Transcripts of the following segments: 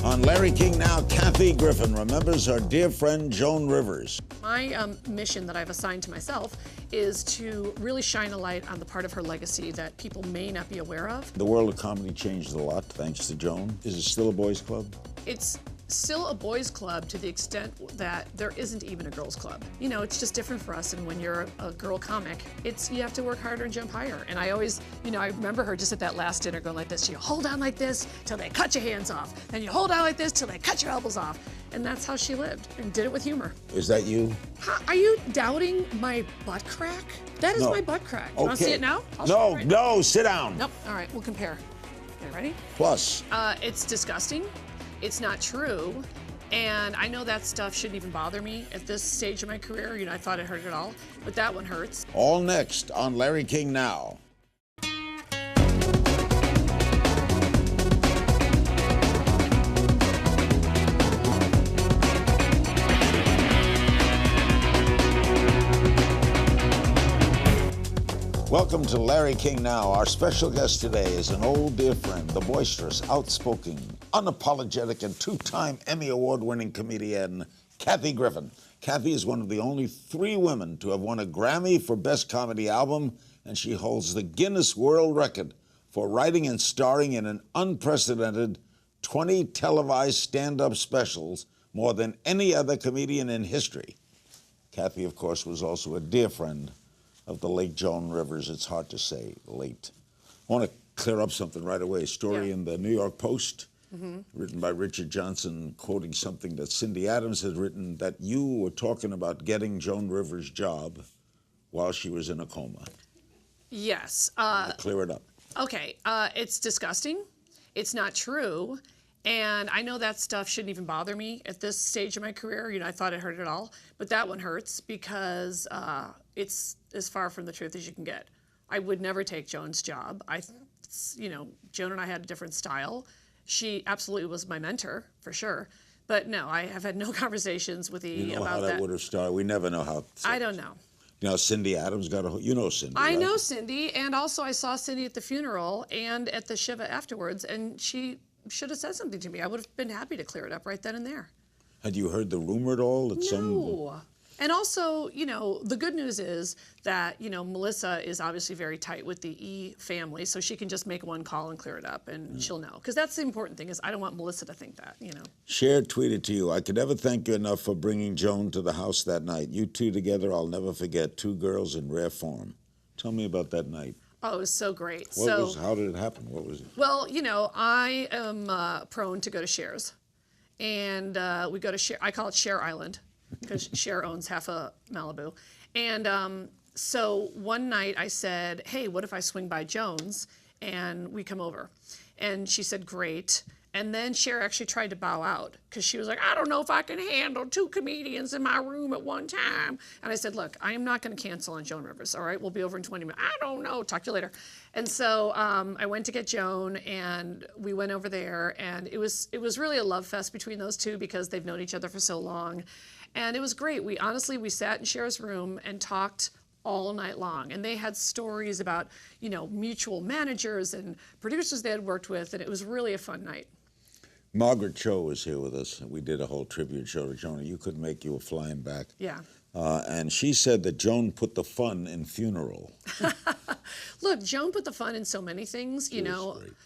On Larry King Now, Kathy Griffin remembers her dear friend Joan Rivers. My mission that I've assigned to myself is to really shine a light on the part of her legacy that people may not be aware of. The world of comedy changed a lot thanks to Joan. Is it still a boys' club? It's still a boys' club to the extent that there isn't even a girls' club. You know, it's just different for us, and when you're a girl comic, you have to work harder and jump higher. And I always, I remember her just at that last dinner going like this. You hold on like this till they cut your hands off. Then you hold on like this till they cut your elbows off. And that's how she lived, and did it with humor. Is that you? Are you doubting my butt crack? That is my butt crack. You want to see it now? No, sit down. Nope. All right, we'll compare. Okay, ready? Plus. It's disgusting. It's not true. And I know that stuff shouldn't even bother me at this stage of my career. I thought it hurt it all, but that one hurts. All next on Larry King Now. Welcome to Larry King Now. Our special guest today is an old dear friend, the boisterous, outspoken, unapologetic, and two-time Emmy Award-winning comedian, Kathy Griffin. Kathy is one of the only 3 women to have won a Grammy for Best Comedy Album, and she holds the Guinness World Record for writing and starring in an unprecedented 20 televised stand-up specials, more than any other comedian in history. Kathy, of course, was also a dear friend of the late Joan Rivers. It's hard to say late. I want to clear up something right away. A story in the New York Post, written by Richard Johnson, quoting something that Cindy Adams had written, that you were talking about getting Joan Rivers' job while she was in a coma. Yes. Clear it up. Okay. It's disgusting. It's not true. And I know that stuff shouldn't even bother me at this stage of my career. I thought it hurt it all, but that one hurts because it's as far from the truth as you can get. I would never take Joan's job. Joan and I had a different style. She absolutely was my mentor, for sure. But no, I have had no conversations with about that. You know how that would have started? We never know how. I don't know. Cindy Adams got a. You know Cindy. I right? know Cindy, and also I saw Cindy at the funeral and at the Shiva afterwards, and she should have said something to me. I would have been happy to clear it up right then and there. Had you heard the rumor at all? That No. And also, the good news is that, Melissa is obviously very tight with the E family, so she can just make one call and clear it up, and she'll know. Because that's the important thing, is I don't want Melissa to think that, Cher tweeted to you, I could never thank you enough for bringing Joan to the house that night. You two together, I'll never forget. 2 girls in rare form. Tell me about that night. Oh, it was so great. How did it happen? What was it? Well, I am prone to go to Cher's. And we go to Cher. I call it Cher Island, because Cher owns half of Malibu. And so one night I said, hey, what if I swing by Joan's and we come over? And she said, great. And then Cher actually tried to bow out because she was like, I don't know if I can handle 2 comedians in my room at one time. And I said, look, I am not going to cancel on Joan Rivers, all right? We'll be over in 20 minutes. I don't know. Talk to you later. And so I went to get Joan, and we went over there, and it was really a love fest between those two because they've known each other for so long. And it was great. We sat in Cher's room and talked all night long. And they had stories about, mutual managers and producers they had worked with, and it was really a fun night. Margaret Cho was here with us. We did a whole tribute show to Joan. You couldn't make, you were flying back. Yeah. And she said that Joan put the fun in funeral. Look, Joan put the fun in so many things,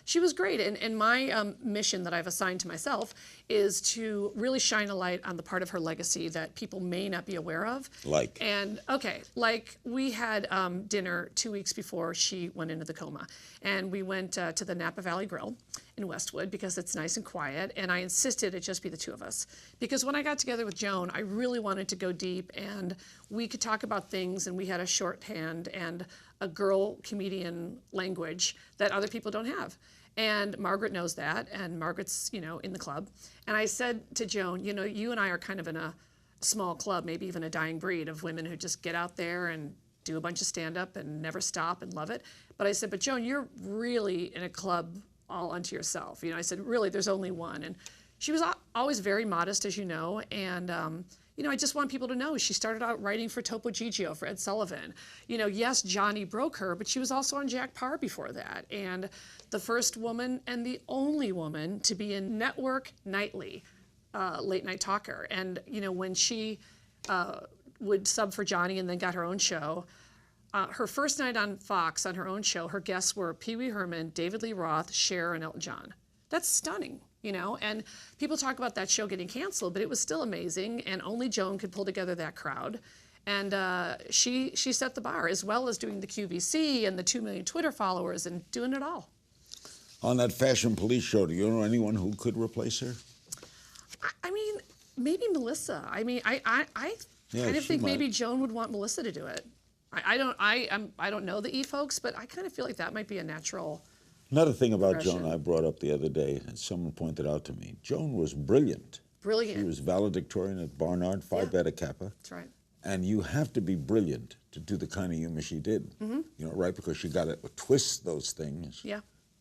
She was great. And my mission that I've assigned to myself is to really shine a light on the part of her legacy that people may not be aware of. Like we had dinner 2 weeks before she went into the coma. And we went to the Napa Valley Grill in Westwood because it's nice and quiet. And I insisted it just be the 2 of us. Because when I got together with Joan, I really wanted to go deep, and we could talk about things, and we had a shorthand and a girl comedian language that other people don't have. And Margaret knows that, and Margaret's, in the club. And I said to Joan, you and I are kind of in a small club, maybe even a dying breed of women who just get out there and do a bunch of stand-up and never stop and love it. But I said, but Joan, you're really in a club all unto yourself. I said, really, there's only one. And she was always very modest, as you know, and I just want people to know she started out writing for Topo Gigio, for Ed Sullivan. Yes, Johnny broke her, but she was also on Jack Paar before that. And the first woman and the only woman to be in network nightly late night talker. And, when she would sub for Johnny and then got her own show, her first night on Fox on her own show, her guests were Pee Wee Herman, David Lee Roth, Cher, and Elton John. That's stunning, and people talk about that show getting canceled, but it was still amazing, and only Joan could pull together that crowd. And she set the bar, as well as doing the QVC and the 2 million Twitter followers and doing it all. On that Fashion Police show, do you know anyone who could replace her? I mean, maybe Melissa. I mean, I kind of think maybe Joan would want Melissa to do it. I don't know the E folks, but I kind of feel like that might be a natural. Another thing about Joan I brought up the other day, and someone pointed out to me, Joan was brilliant. Brilliant. She was valedictorian at Barnard, Phi Beta Kappa. That's right. And you have to be brilliant to do the kind of humor she did. Right? Because she got to twist those things. Yeah.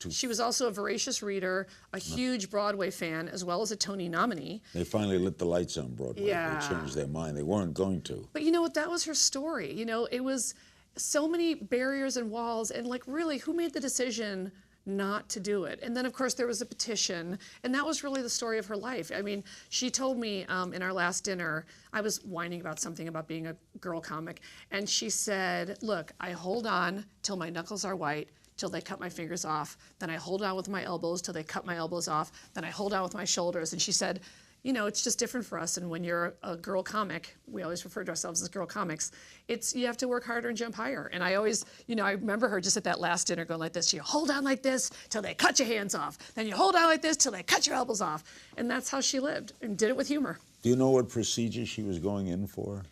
She was also a voracious reader, a huge Broadway fan, as well as a Tony nominee. They finally lit the lights on Broadway. Yeah. They changed their mind. They weren't going to. But you know what? That was her story. It was so many barriers and walls, and really, who made the decision not to do it? And then, of course, there was a petition, and that was really the story of her life. I mean, she told me in our last dinner, I was whining about something about being a girl comic, and she said, look, I hold on till my knuckles are white, till they cut my fingers off. Then I hold on with my elbows till they cut my elbows off. Then I hold on with my shoulders. And she said, it's just different for us. And when you're a girl comic, we always refer to ourselves as girl comics, you have to work harder and jump higher. And I always, I remember her just at that last dinner going like this. You hold on like this till they cut your hands off. Then you hold on like this till they cut your elbows off. And that's how she lived and did it with humor. Do you know what procedure she was going in for?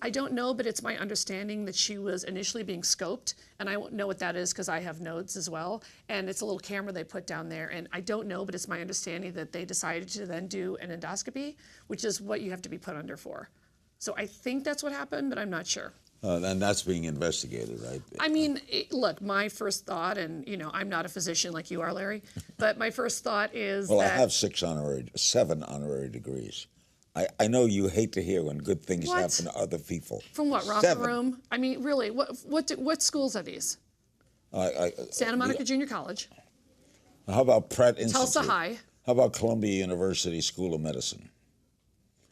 I don't know, but it's my understanding that she was initially being scoped, and I won't know what that is because I have nodes as well, and it's a little camera they put down there, and I don't know, but it's my understanding that they decided to then do an endoscopy, which is what you have to be put under for. So I think that's what happened, but I'm not sure. And that's being investigated, right? I mean, look, my first thought, and I'm not a physician like you are, Larry, but my first thought is well, that... I have 7 honorary degrees. I know you hate to hear when good things happen to other people. From what, romper room? I mean, really, what schools are these? Santa Monica Junior College. How about Pratt Institute? Tulsa High. How about Columbia University School of Medicine?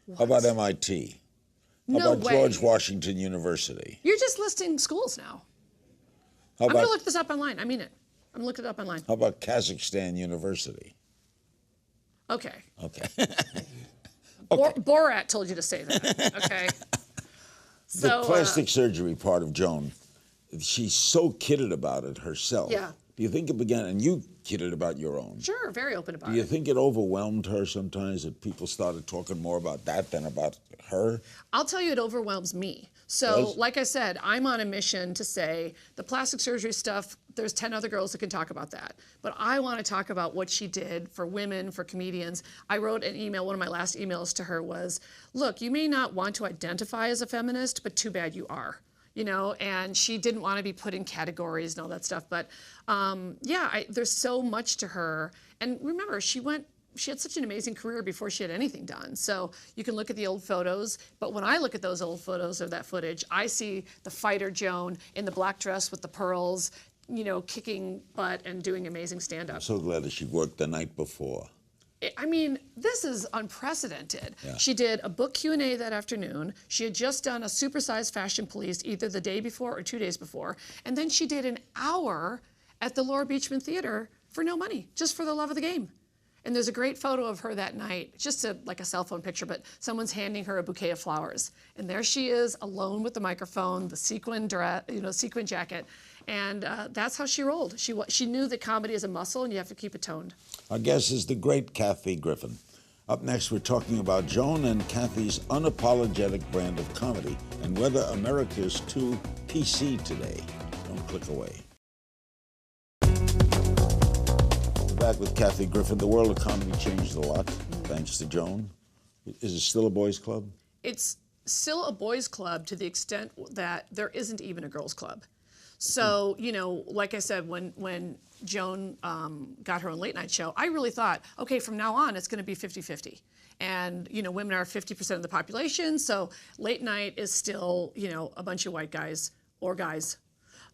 What? How about MIT? How about George Washington University? You're just listing schools now. I'm going to look this up online. I mean it. I'm looking it up online. How about Kazakhstan University? Okay. Okay. Borat told you to say that, okay? The plastic surgery part of Joan, she's so kidded about it herself. Yeah. Do you think it began, and you kidded about your own? Sure, very open about it. Do you think it overwhelmed her sometimes that people started talking more about that than about her? I'll tell you, it overwhelms me. So, like I said, I'm on a mission to say the plastic surgery stuff, there's 10 other girls that can talk about that. But I want to talk about what she did for women, for comedians. I wrote an email, one of my last emails to her was, look, you may not want to identify as a feminist, but too bad you are. And she didn't want to be put in categories and all that stuff. But there's so much to her. And remember, she had such an amazing career before she had anything done. So you can look at the old photos, but when I look at those old photos or that footage, I see the fighter Joan in the black dress with the pearls, kicking butt and doing amazing stand-up. I'm so glad that she worked the night before. I mean, this is unprecedented. Yeah. She did a book Q&A that afternoon. She had just done a supersized Fashion Police either the day before or 2 days before. And then she did an hour at the Laura Beachman Theater for no money, just for the love of the game. And there's a great photo of her that night, just like a cell phone picture, but someone's handing her a bouquet of flowers. And there she is, alone with the microphone, the sequin dress, sequin jacket. And that's how she rolled. She knew that comedy is a muscle and you have to keep it toned. Our guest is the great Kathy Griffin. Up next, we're talking about Joan and Kathy's unapologetic brand of comedy and whether America is too PC today. Don't click away. Back with Kathy Griffin. The world of comedy changed a lot, thanks to Joan. Is it still a boys' club? It's still a boys' club to the extent that there isn't even a girls' club. So, like I said, when Joan got her own late night show, I really thought, okay, from now on, it's going to be 50-50. And, women are 50% of the population, so late night is still, a bunch of white guys or guys.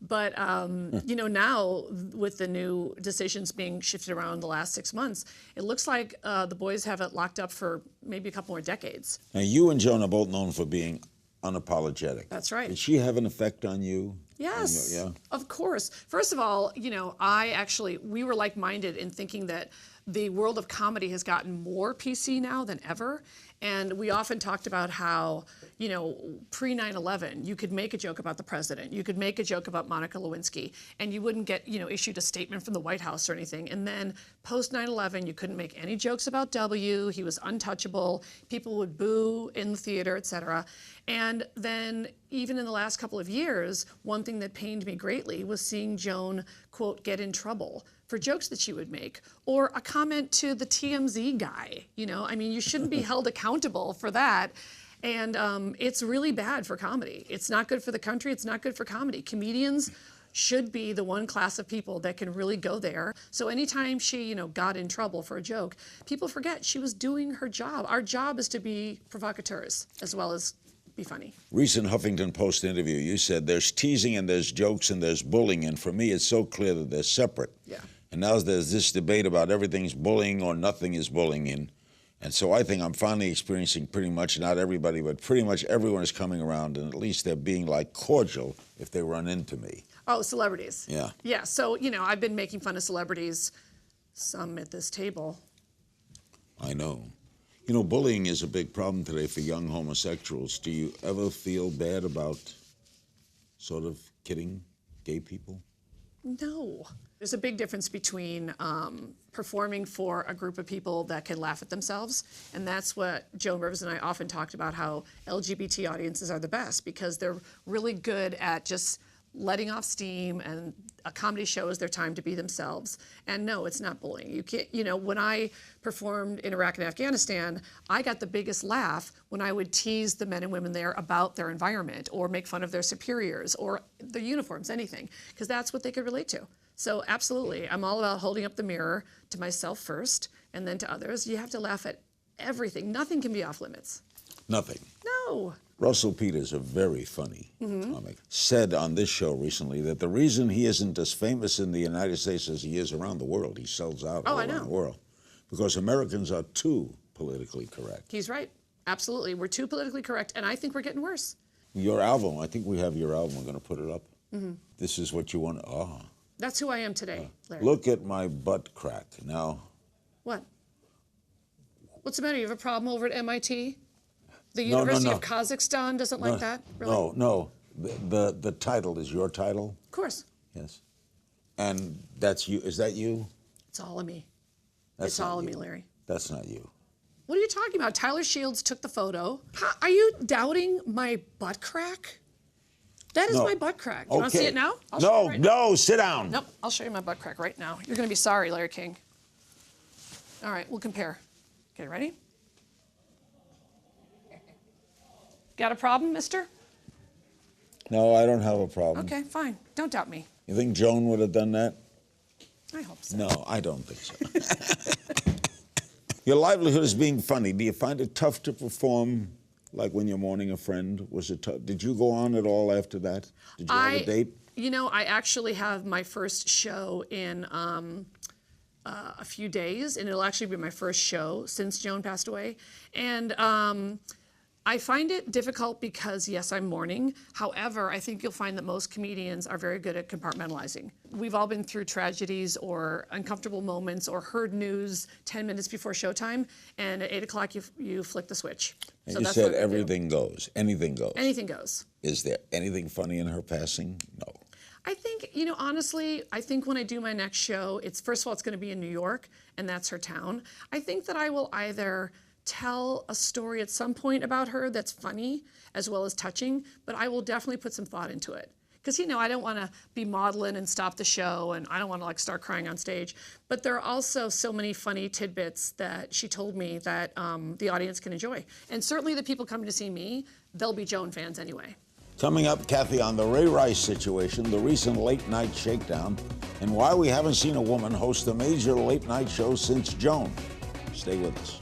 But, now with the new decisions being shifted around the last 6 months, it looks like the boys have it locked up for maybe a couple more decades. Now, you and Joan are both known for being unapologetic. That's right. Did she have an effect on you? Yes, Yeah. Of course. First of all, we were like-minded in thinking that the world of comedy has gotten more PC now than ever. And we often talked about how, pre 9/11, you could make a joke about the president, you could make a joke about Monica Lewinsky, and you wouldn't get, issued a statement from the White House or anything. And then post 9/11, you couldn't make any jokes about W. He was untouchable. People would boo in the theater, et cetera. And then even in the last couple of years, one thing that pained me greatly was seeing Joan, quote, get in trouble for jokes that she would make, or a comment to the TMZ guy. You shouldn't be held accountable for that. And it's really bad for comedy. It's not good for the country. It's not good for comedy. Comedians should be the one class of people that can really go there. So anytime she, got in trouble for a joke, people forget she was doing her job. Our job is to be provocateurs as well as be funny. Recent Huffington Post interview, you said there's teasing and there's jokes and there's bullying, and for me it's so clear that they're separate. Yeah. And now there's this debate about everything's bullying or nothing is bullying. And so I think I'm finally experiencing pretty much, not everybody, but pretty much everyone is coming around, and at least they're being like cordial if they run into me. Oh, celebrities. Yeah. Yeah, so, I've been making fun of celebrities, some at this table. I know. Bullying is a big problem today for young homosexuals. Do you ever feel bad about sort of kidding gay people? No. There's a big difference between performing for a group of people that can laugh at themselves, and that's what Joan Rivers and I often talked about, how LGBT audiences are the best because they're really good at just letting off steam, and a comedy show is their time to be themselves. And no, it's not bullying. You can't, when I performed in Iraq and Afghanistan, I got the biggest laugh when I would tease the men and women there about their environment or make fun of their superiors or their uniforms, anything, because that's what they could relate to. So absolutely, I'm all about holding up the mirror to myself first and then to others. You have to laugh at everything. Nothing can be off limits. Nothing. No. Russell Peters, a very funny comic, said on this show recently that the reason he isn't as famous in the United States as he is around the world, he sells out all around the world, because Americans are too politically correct. He's right. Absolutely. We're too politically correct, and I think we're getting worse. Your album, I think we have your album. We're going to put it up. This is what you want. That's who I am today, Larry. Look at my butt crack. Now. What? What's the matter? You have a problem over at MIT? The University of Kazakhstan doesn't like that? Really? No. The title is your title? Of course. Yes. And that's you. Is that you? It's all of me. It's all of me, Larry. That's not you. What are you talking about? Tyler Shields took the photo. Are you doubting my butt crack? That is my butt crack. Do you want to see it now? No, sit down. Nope, I'll show you my butt crack right now. You're going to be sorry, Larry King. All right, we'll compare. Okay, ready? Got a problem, mister? No, I don't have a problem. Okay, fine. Don't doubt me. You think Joan would have done that? I hope so. No, I don't think so. Your livelihood is being funny. Do you find it tough to perform, like when you're mourning a friend? Was it tough? Did you go on at all after that? Did you have a date? I actually have my first show in a few days, and it'll actually be my first show since Joan passed away. And I find it difficult because, yes, I'm mourning. However, I think you'll find that most comedians are very good at compartmentalizing. We've all been through tragedies or uncomfortable moments or heard news 10 minutes before showtime, and at 8 o'clock you flick the switch. And so you said everything goes. Anything goes. Anything goes. Is there anything funny in her passing? No. I think, honestly, I think when I do my next show, first of all, it's going to be in New York, and that's her town. I think that I will either tell a story at some point about her that's funny as well as touching, but I will definitely put some thought into it. Because, I don't want to be maudlin and stop the show, and I don't want to start crying on stage. But there are also so many funny tidbits that she told me that the audience can enjoy. And certainly the people coming to see me, they'll be Joan fans anyway. Coming up, Kathy, on the Ray Rice situation, the recent late-night shakedown, and why we haven't seen a woman host a major late-night show since Joan. Stay with us.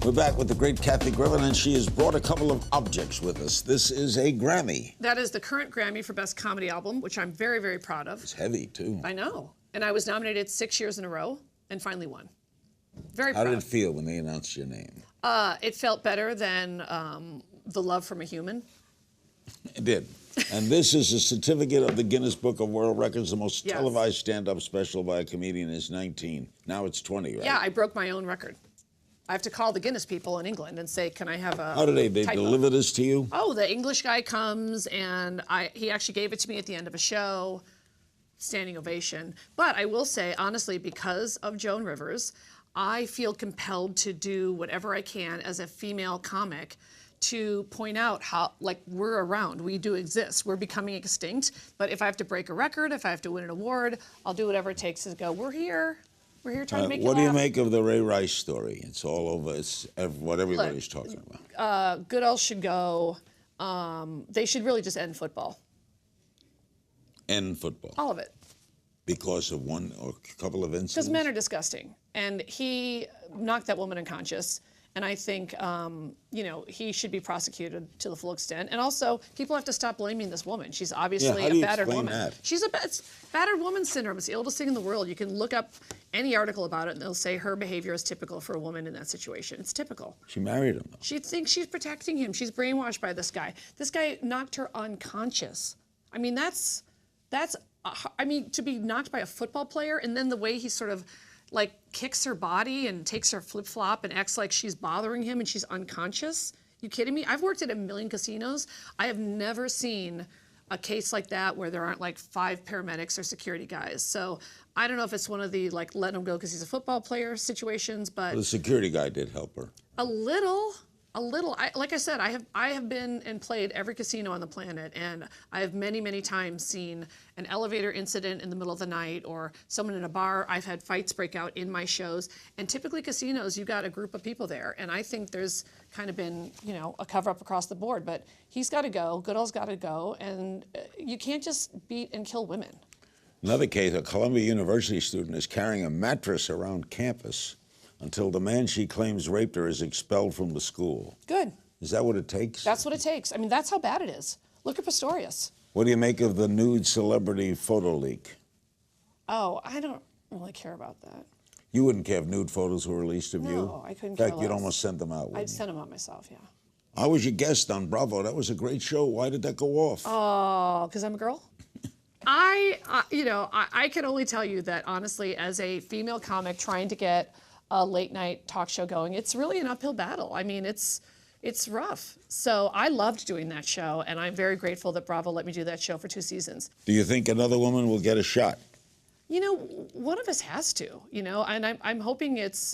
We're back with the great Kathy Griffin, and she has brought a couple of objects with us. This is a Grammy. That is the current Grammy for Best Comedy Album, which I'm very, very proud of. It's heavy, too. I know. And I was nominated 6 years in a row and finally won. Very proud. How did it feel when they announced your name? It felt better than The Love from a Human. It did. And this is a certificate of the Guinness Book of World Records. The most televised stand-up special by a comedian is 19. Now it's 20, right? Yeah, I broke my own record. I have to call the Guinness people in England and say, can I have a How do they typo? deliver this to you? Oh, the English guy comes, and he actually gave it to me at the end of a show. Standing ovation. But I will say, honestly, because of Joan Rivers, I feel compelled to do whatever I can as a female comic to point out how, like, we're around, we do exist, we're becoming extinct. But if I have to break a record, if I have to win an award, I'll do whatever it takes to go, we're here trying to make you What laugh. do you make of the Ray Rice story? It's all over. It's what everybody's talking about. Goodell should go. They should really just end football. End football. All of it. Because of one or a couple of incidents? Because men are disgusting. And he knocked that woman unconscious. And I think, he should be prosecuted to the full extent. And also, people have to stop blaming this woman. She's obviously how do you a battered explain woman. that? She's it's battered woman syndrome. It's the oldest thing in the world. You can look up any article about it, and they'll say her behavior is typical for a woman in that situation. It's typical. She married him, though. She thinks she's protecting him. She's brainwashed by this guy. This guy knocked her unconscious. I mean, to be knocked by a football player, and then the way he sort of like kicks her body and takes her flip-flop and acts like she's bothering him and she's unconscious. You kidding me? I've worked at a million casinos. I have never seen a case like that where there aren't like 5 paramedics or security guys. So I don't know if it's one of the like let him go because he's a football player situations, but The security guy did help her. a little. Like I said, I have been and played every casino on the planet, and I have many, many times seen an elevator incident in the middle of the night or someone in a bar. I've had fights break out in my shows, and typically casinos, you've got a group of people there, and I think there's kind of been, a cover-up across the board, but he's got to go, Goodell's got to go, and you can't just beat and kill women. Another case, a Columbia University student is carrying a mattress around campus until the man she claims raped her is expelled from the school. Good. Is that what it takes? That's what it takes. I mean, that's how bad it is. Look at Pistorius. What do you make of the nude celebrity photo leak? Oh, I don't really care about that. You wouldn't care if nude photos were released of you? No, I couldn't In care fact, you'd less. almost send them out, I'd wouldn't you? send them out myself, yeah. I was your guest on Bravo. That was a great show. Why did that go off? Oh, because I'm a girl? I can only tell you that, honestly, as a female comic trying to get a late night talk show going, it's really an uphill battle. I mean, it's rough. So I loved doing that show, and I'm very grateful that Bravo let me do that show for 2 seasons. Do you think another woman will get a shot? One of us has to, and I'm hoping it's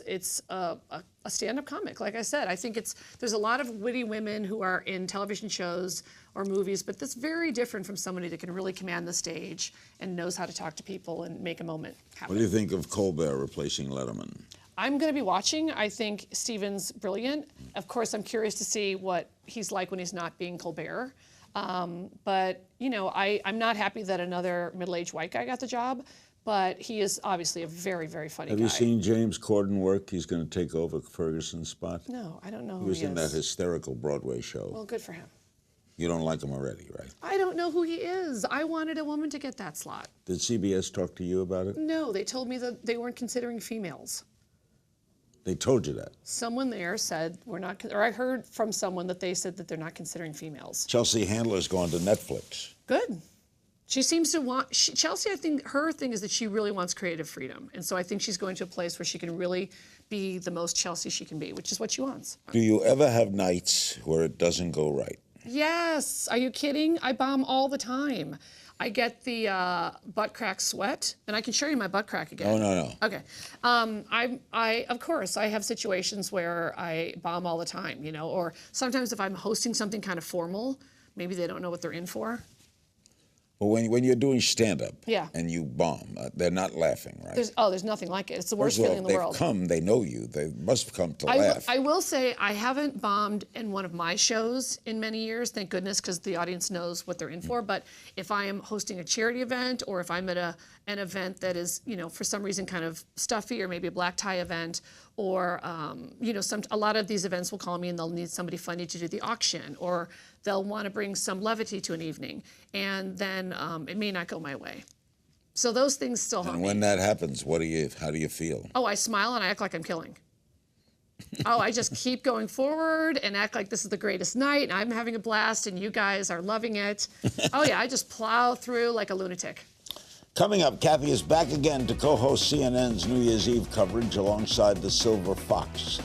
a stand-up comic. Like I said, I think there's a lot of witty women who are in television shows or movies, but that's very different from somebody that can really command the stage and knows how to talk to people and make a moment happen. What do you think of Colbert replacing Letterman? I'm going to be watching. I think Steven's brilliant. Of course, I'm curious to see what he's like when he's not being Colbert. But, I'm not happy that another middle-aged white guy got the job, but he is obviously a very, very funny guy. Have you seen James Corden work? He's going to take over Ferguson's spot. No, I don't know who He was he in is. that hysterical Broadway show. Well, good for him. You don't like him already, right? I don't know who he is. I wanted a woman to get that slot. Did CBS talk to you about it? No, they told me that they weren't considering females. They told you that. Someone there said we're not, or I heard from someone that they said that they're not considering females. Chelsea Handler's gone to Netflix. Good. She seems to want, Chelsea, I think her thing is that she really wants creative freedom. And so I think she's going to a place where she can really be the most Chelsea she can be, which is what she wants. Do you ever have nights where it doesn't go right? Yes. Are you kidding? I bomb all the time. I get the butt crack sweat, and I can show you my butt crack again. Oh, no. Okay. Of course, I have situations where I bomb all the time, or sometimes if I'm hosting something kind of formal, maybe they don't know what they're in for. Well, when you're doing stand-up Yeah. and you bomb, they're not laughing, right? There's nothing like it. It's the worst First of feeling all, in the world. they've come, they know you. They must come to laugh. I will say I haven't bombed in one of my shows in many years, thank goodness, because the audience knows what they're in for. But if I am hosting a charity event, or if I'm at an event that is, for some reason kind of stuffy, or maybe a black tie event, or a lot of these events will call me and they'll need somebody funny to do the auction, or they'll want to bring some levity to an evening, and then it may not go my way. So those things still haunt me. And when that happens, how do you feel? Oh, I smile and I act like I'm killing. Oh, I just keep going forward and act like this is the greatest night, and I'm having a blast, and you guys are loving it. Oh yeah, I just plow through like a lunatic. Coming up, Kathy is back again to co-host CNN's New Year's Eve coverage alongside the Silver Fox.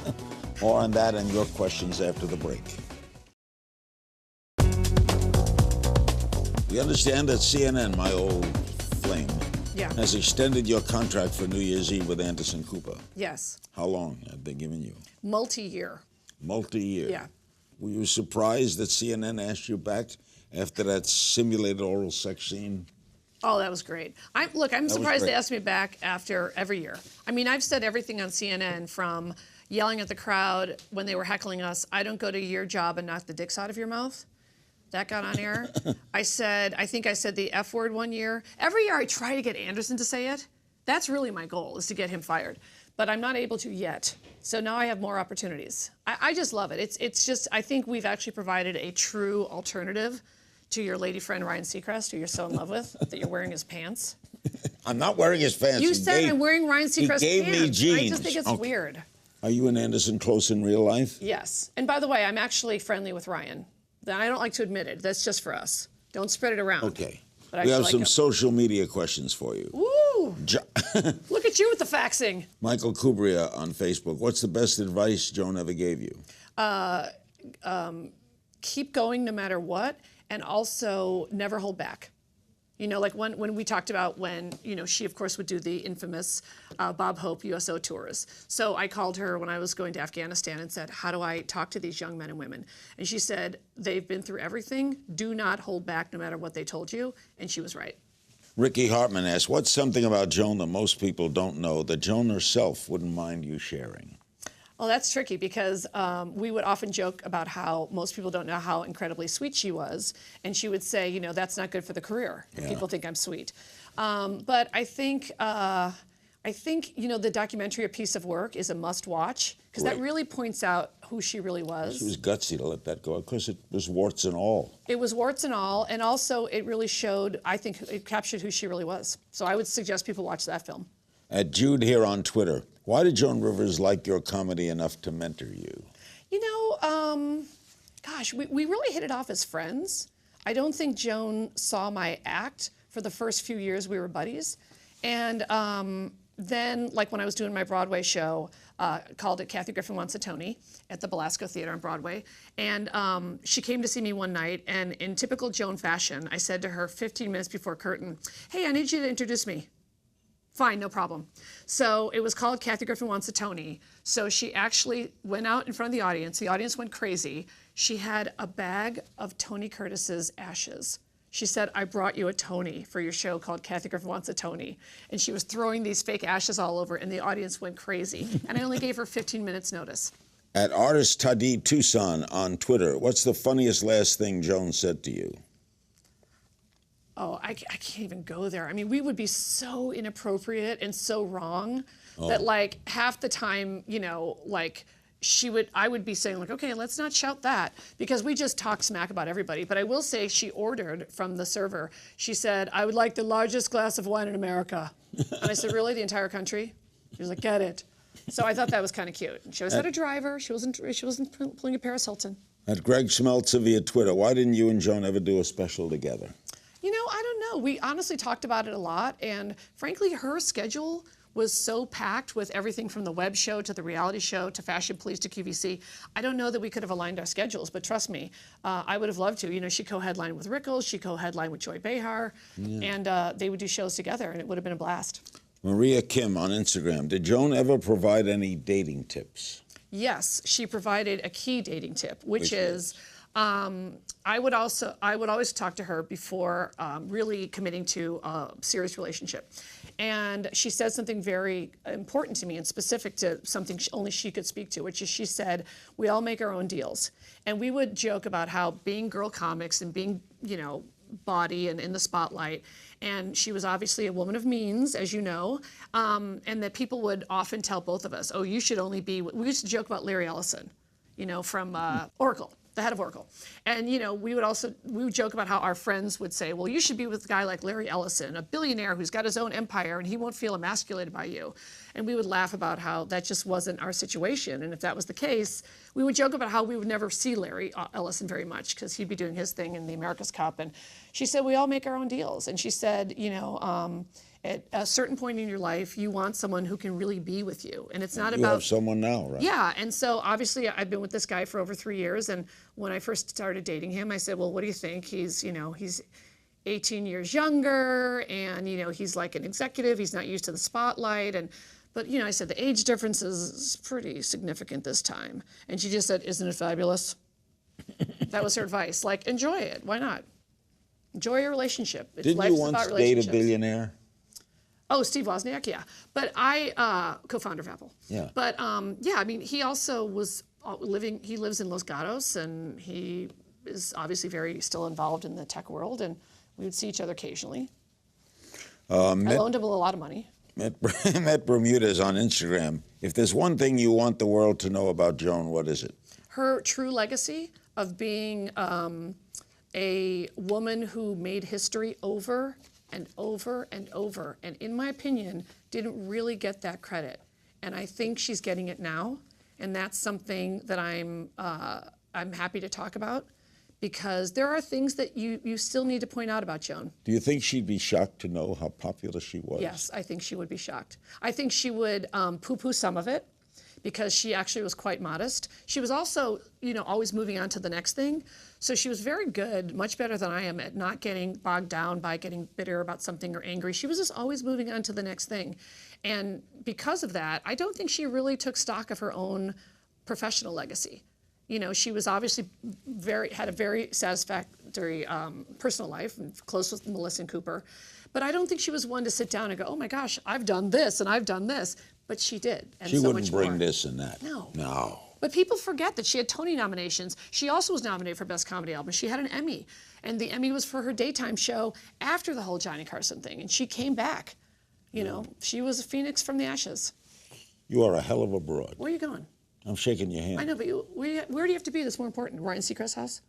More on that and your questions after the break. We understand that CNN, my old flame, has extended your contract for New Year's Eve with Anderson Cooper. Yes. How long have they given you? Multi-year. Multi-year? Yeah. Were you surprised that CNN asked you back after that simulated oral sex scene? Oh, that was great. I'm surprised they asked me back after every year. I mean, I've said everything on CNN, from yelling at the crowd when they were heckling us, I don't go to your job and knock the dicks out of your mouth. That got on air. I think I said the F word one year. Every year I try to get Anderson to say it. That's really my goal, is to get him fired. But I'm not able to yet. So now I have more opportunities. I just love it. It's just, I think we've actually provided a true alternative to your lady friend Ryan Seacrest, who you're so in love with, that you're wearing his pants. I'm not wearing his pants. You said I'm wearing Ryan Seacrest's pants. He gave me jeans. I just think it's weird. Are you and Anderson close in real life? Yes. And by the way, I'm actually friendly with Ryan. I don't like to admit it. That's just for us. Don't spread it around. Okay. But we have some social media questions for you. Woo! Look at you with the faxing. Michael Kubria on Facebook. What's the best advice Joan ever gave you? Keep going no matter what, and also never hold back. Like when we talked about when, she, of course, would do the infamous Bob Hope USO tours. So I called her when I was going to Afghanistan and said, how do I talk to these young men and women? And she said, they've been through everything. Do not hold back no matter what they told you. And she was right. Ricky Hartman asked, what's something about Joan that most people don't know that Joan herself wouldn't mind you sharing? Well, that's tricky, because we would often joke about how most people don't know how incredibly sweet she was. And she would say, that's not good for the career, if people think I'm sweet. But I think, the documentary A Piece of Work is a must-watch, because that really points out who she really was. She was gutsy to let that go. Of course, it was warts and all. It was warts and all, and also it really showed, I think, it captured who she really was. So I would suggest people watch that film. At Jude here on Twitter, why did Joan Rivers like your comedy enough to mentor you? Gosh, we really hit it off as friends. I don't think Joan saw my act for the first few years we were buddies. And then, like when I was doing my Broadway show, called it Kathy Griffin Wants a Tony at the Belasco Theater on Broadway. And she came to see me one night, and in typical Joan fashion, I said to her 15 minutes before curtain, hey, I need you to introduce me. Fine, no problem. So it was called Kathy Griffin Wants a Tony. So she actually went out in front of the audience. The audience went crazy. She had a bag of Tony Curtis's ashes. She said, I brought you a Tony for your show called Kathy Griffin Wants a Tony. And she was throwing these fake ashes all over, and the audience went crazy. And I only gave her 15 minutes notice. At artist Tadid Tucson on Twitter, what's the funniest last thing Joan said to you? Oh, I can't even go there. I mean, we would be so inappropriate and so wrong that, like, half the time, I would be saying, like, okay, let's not shout that, because we just talk smack about everybody. But I will say she ordered from the server. She said, I would like the largest glass of wine in America. And I said, really, the entire country? She was like, get it. So I thought that was kind of cute. She was not a driver. She wasn't pulling a Paris Hilton. At Greg Schmeltzer via Twitter, why didn't you and Joan ever do a special together? I don't know. We honestly talked about it a lot, and frankly, her schedule was so packed with everything from the web show to the reality show to Fashion Police to QVC. I don't know that we could have aligned our schedules, but trust me, I would have loved to. She co-headlined with Rickles, she co-headlined with Joy Behar, and they would do shows together, and it would have been a blast. Maria Kim on Instagram, did Joan ever provide any dating tips? Yes, she provided a key dating tip, which is I would always talk to her before really committing to a serious relationship. And she said something very important to me and specific to something only she could speak to, which is she said, we all make our own deals. And we would joke about how being girl comics and being, body and in the spotlight, and she was obviously a woman of means, as you know, and that people would often tell both of us, oh, you should only be, we used to joke about Larry Ellison, from Oracle. The head of Oracle. And, we would joke about how our friends would say, well, you should be with a guy like Larry Ellison, a billionaire who's got his own empire and he won't feel emasculated by you. And we would laugh about how that just wasn't our situation. And if that was the case, we would joke about how we would never see Larry Ellison very much because he'd be doing his thing in the America's Cup. And she said, we all make our own deals. And she said, at a certain point in your life, you want someone who can really be with you. And it's not about... You have someone now, right? Yeah, and so obviously I've been with this guy for over 3 years, and when I first started dating him, I said, well, what do you think? He's 18 years younger, and, he's like an executive, he's not used to the spotlight, but I said, the age difference is pretty significant this time. And she just said, isn't it fabulous? That was her advice. Like, enjoy it. Why not? Enjoy your relationship. Didn't you once date a billionaire? Oh, Steve Wozniak, yeah. But I, co-founder of Apple. Yeah. But he also was he lives in Los Gatos, and he is obviously very still involved in the tech world, and we would see each other occasionally. I loaned him a lot of money. Met Bermudez on Instagram. If there's one thing you want the world to know about Joan, what is it? Her true legacy of being a woman who made history over and over and over, and in my opinion, didn't really get that credit. And I think she's getting it now, and that's something that I'm happy to talk about, because there are things that you still need to point out about Joan. Do you think she'd be shocked to know how popular she was? Yes, I think she would be shocked. I think she would poo-poo some of it, because she actually was quite modest. She was also, always moving on to the next thing. So she was very good, much better than I am, at not getting bogged down by getting bitter about something or angry. She was just always moving on to the next thing. And because of that, I don't think she really took stock of her own professional legacy. She was obviously had a very satisfactory personal life, and close with Melissa and Cooper. But I don't think she was one to sit down and go, oh my gosh, I've done this and I've done this. But she did. And she so wouldn't much bring more. this and that. No. No. But people forget that she had Tony nominations. She also was nominated for Best Comedy Album. She had an Emmy. And the Emmy was for her daytime show after the whole Johnny Carson thing. And she came back. She was a phoenix from the ashes. You are a hell of a broad. Where are you going? I'm shaking your hand. I know, but where do you have to be that's more important? Ryan Seacrest's house?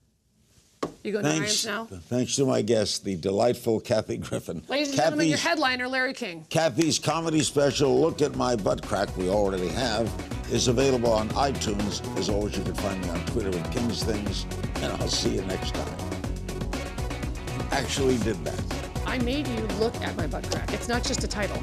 You going to Ryan's now? Thanks to my guest, the delightful Kathy Griffin. Ladies and gentlemen, your headliner, Larry King. Kathy's comedy special, Look at My Butt Crack, we already have, is available on iTunes. As always, you can find me on Twitter at King's Things, and I'll see you next time. You actually did that. I made you look at my butt crack. It's not just a title.